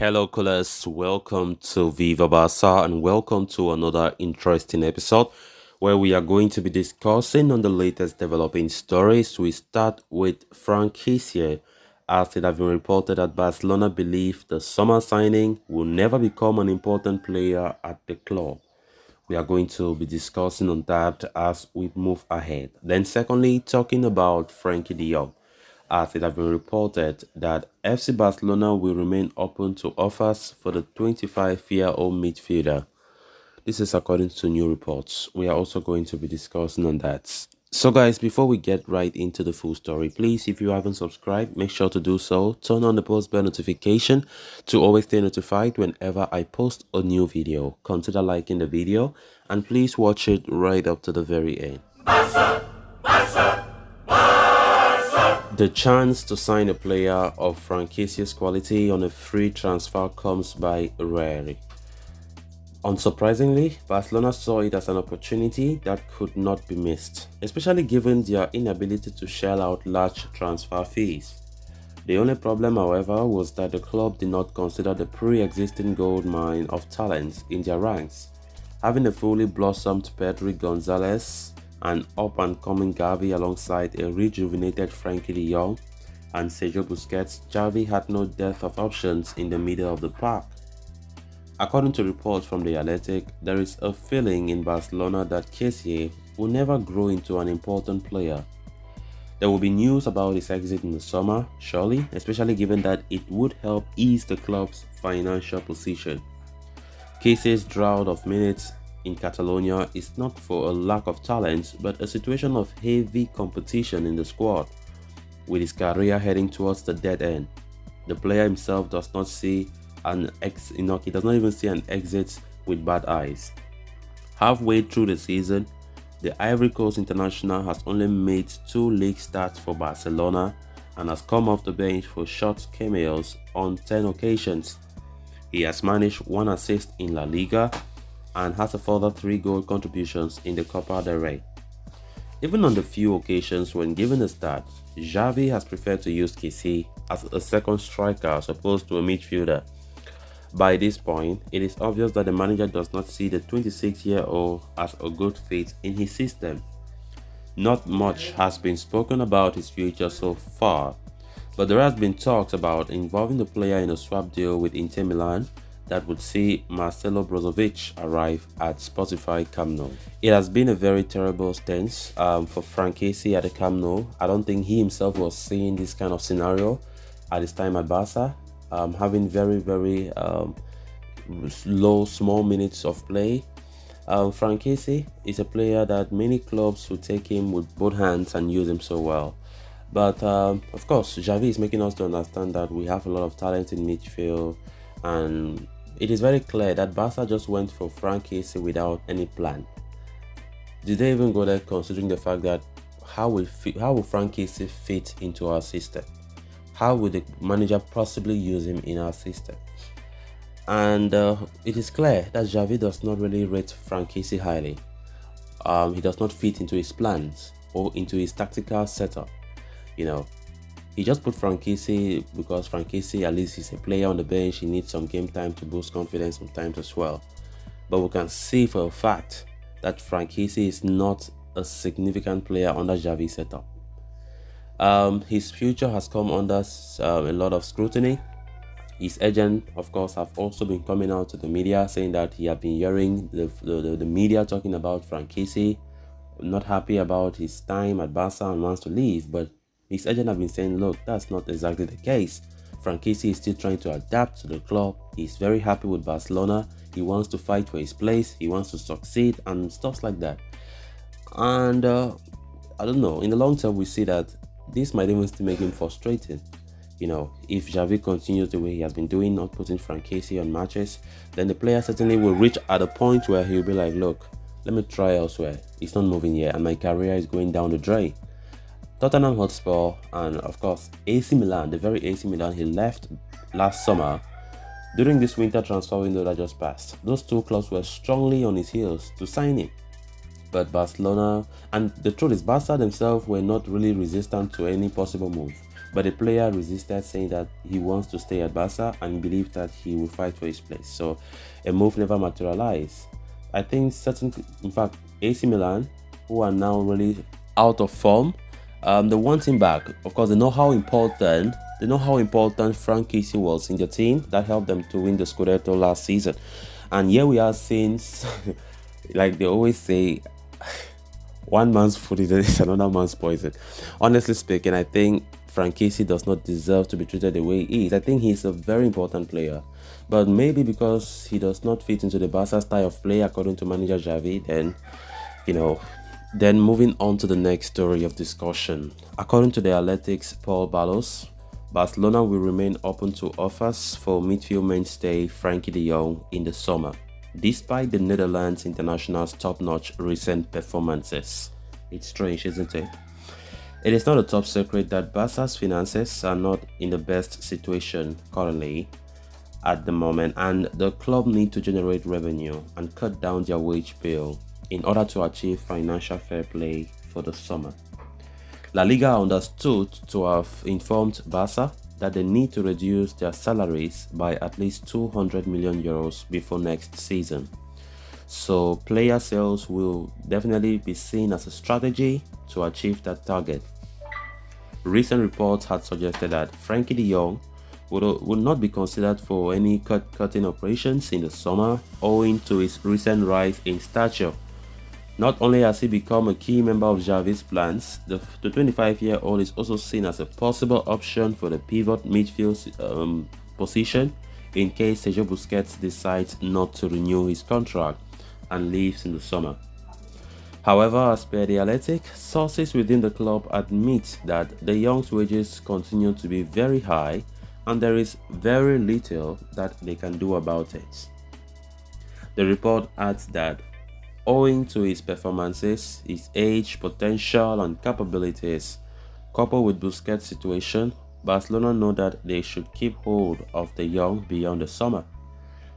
Hello, callers. Welcome to Viva Barca and welcome to another interesting episode where we are going to be discussing on the latest developing stories. We start with Frank here, as it has been reported that Barcelona believe the summer signing will never become an important player at the club. We are going to be discussing on that as we move ahead. Then, secondly, talking about Frankie de Jong, as it has been reported that FC Barcelona will remain open to offers for the 25-year-old midfielder. This is according to new reports. We are also going to be discussing on that. So guys, before we get right into the full story, please, if you haven't subscribed, make sure to do so. Turn on the post bell notification to always stay notified whenever I post a new video. Consider liking the video and please watch it right up to the very end. The chance to sign a player of Franquicia's quality on a free transfer comes by rarely. Unsurprisingly, Barcelona saw it as an opportunity that could not be missed, especially given their inability to shell out large transfer fees. The only problem, however, was that the club did not consider the pre-existing gold mine of talents in their ranks. Having a fully blossomed Pedri Gonzalez, an up-and-coming Xavi alongside a rejuvenated Frankie de Jong and Sergio Busquets, Xavi had no depth of options in the middle of the park. According to reports from The Athletic, there is a feeling in Barcelona that Kessie will never grow into an important player. There will be news about his exit in the summer, surely, especially given that it would help ease the club's financial position. Kessie's drought of minutes in Catalonia is not for a lack of talent, but a situation of heavy competition in the squad, with his career heading towards the dead end. The player himself does not see he does not even see an exit with bad eyes. Halfway through the season, the Ivory Coast international has only made 2 league starts for Barcelona and has come off the bench for short cameos on 10 occasions. He has managed 1 assist in La Liga and has a further 3 goal contributions in the Copa del Rey. Even on the few occasions when given a start, Xavi has preferred to use Kessie as a second striker as opposed to a midfielder. By this point, it is obvious that the manager does not see the 26-year-old as a good fit in his system. Not much has been spoken about his future so far, but there has been talks about involving the player in a swap deal with Inter Milan that would see Marcelo Brozovic arrive at Spotify Camp Nou. It has been a very terrible stance for Frank Kessie at the Camp Nou. I don't think he himself was seeing this kind of scenario at his time at Barca. Having very low small minutes of play. Frank Kessie is a player that many clubs would take him with both hands and use him so well. But of course, Xavi is making us to understand that we have a lot of talent in midfield, and it is very clear that Barca just went for Frank Kessie without any plan. Did they even go there considering the fact that how will Frank Kessie fit into our system? How would the manager possibly use him in our system? And it is clear that Xavi does not really rate Frank Kessie highly. He does not fit into his plans or into his tactical setup. He just put Frank Kessie because Frank Kessie at least is a player on the bench. He needs some game time to boost confidence sometimes as well. But we can see for a fact that Frank Kessie is not a significant player under Xavi's setup. His future has come under a lot of scrutiny. His agent, of course, have also been coming out to the media saying that he has been hearing the media talking about Frank Kessie, not happy about his time at Barca and wants to leave. But his agent have been saying, look, that's not exactly the case. Frank Kessie is still trying to adapt to the club. He's very happy with Barcelona. He wants to fight for his place. He wants to succeed and stuff like that. And I don't know, in the long term, we see that this might even still make him frustrated. If Xavi continues the way he has been doing, not putting Frank Kessie on matches, then the player certainly will reach at a point where he'll be like, look, let me try elsewhere. It's not moving here and my career is going down the drain. Tottenham Hotspur and of course AC Milan, the very AC Milan he left last summer during this winter transfer window that just passed. Those 2 clubs were strongly on his heels to sign him. But Barcelona, and the truth is Barca themselves were not really resistant to any possible move. but the player resisted, saying that he wants to stay at Barca and believed that he will fight for his place. So a move never materialized. I think in fact, AC Milan, who are now really out of form, they want him back. Of course, they know how important Frank Casey was in the team that helped them to win the Scudetto last season. And here we are since, like they always say, one man's food is another man's poison. Honestly speaking, I think Frank Casey does not deserve to be treated the way he is. I think he's a very important player, but maybe because he does not fit into the Barca style of play, according to manager Xavi, then moving on to the next story of discussion. According to the Athletics' Paul Barlos, Barcelona will remain open to offers for midfield mainstay Frankie de Jong in the summer, despite the Netherlands international's top-notch recent performances. It's strange, isn't it? It is not a top secret that Barca's finances are not in the best situation currently at the moment, and the club need to generate revenue and cut down their wage bill in order to achieve financial fair play for the summer. La Liga understood to have informed Barca that they need to reduce their salaries by at least 200 million euros before next season. So player sales will definitely be seen as a strategy to achieve that target. Recent reports had suggested that Frankie de Jong would not be considered for any cutting operations in the summer owing to his recent rise in stature. Not only has he become a key member of Xavi's plans, the 25-year-old is also seen as a possible option for the pivot midfield position in case Sergio Busquets decides not to renew his contract and leaves in the summer. However, as per the Athletic, sources within the club admit that the Young's wages continue to be very high and there is very little that they can do about it. The report adds that owing to his performances, his age, potential and capabilities, coupled with Busquets' situation, Barcelona know that they should keep hold of the young beyond the summer.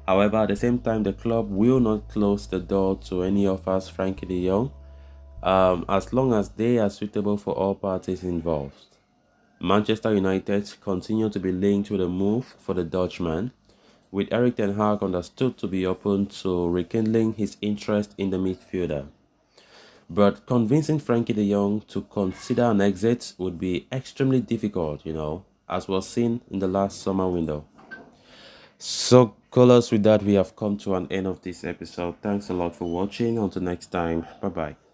However, at the same time, the club will not close the door to any offers Frankie de Jong, as long as they are suitable for all parties involved. Manchester United continue to be linked with a move for the Dutchman, with Erik ten Hag understood to be open to rekindling his interest in the midfielder. But convincing Frankie de Jong to consider an exit would be extremely difficult, as was seen in the last summer window. So, callers, with that, we have come to an end of this episode. Thanks a lot for watching. Until next time, bye-bye.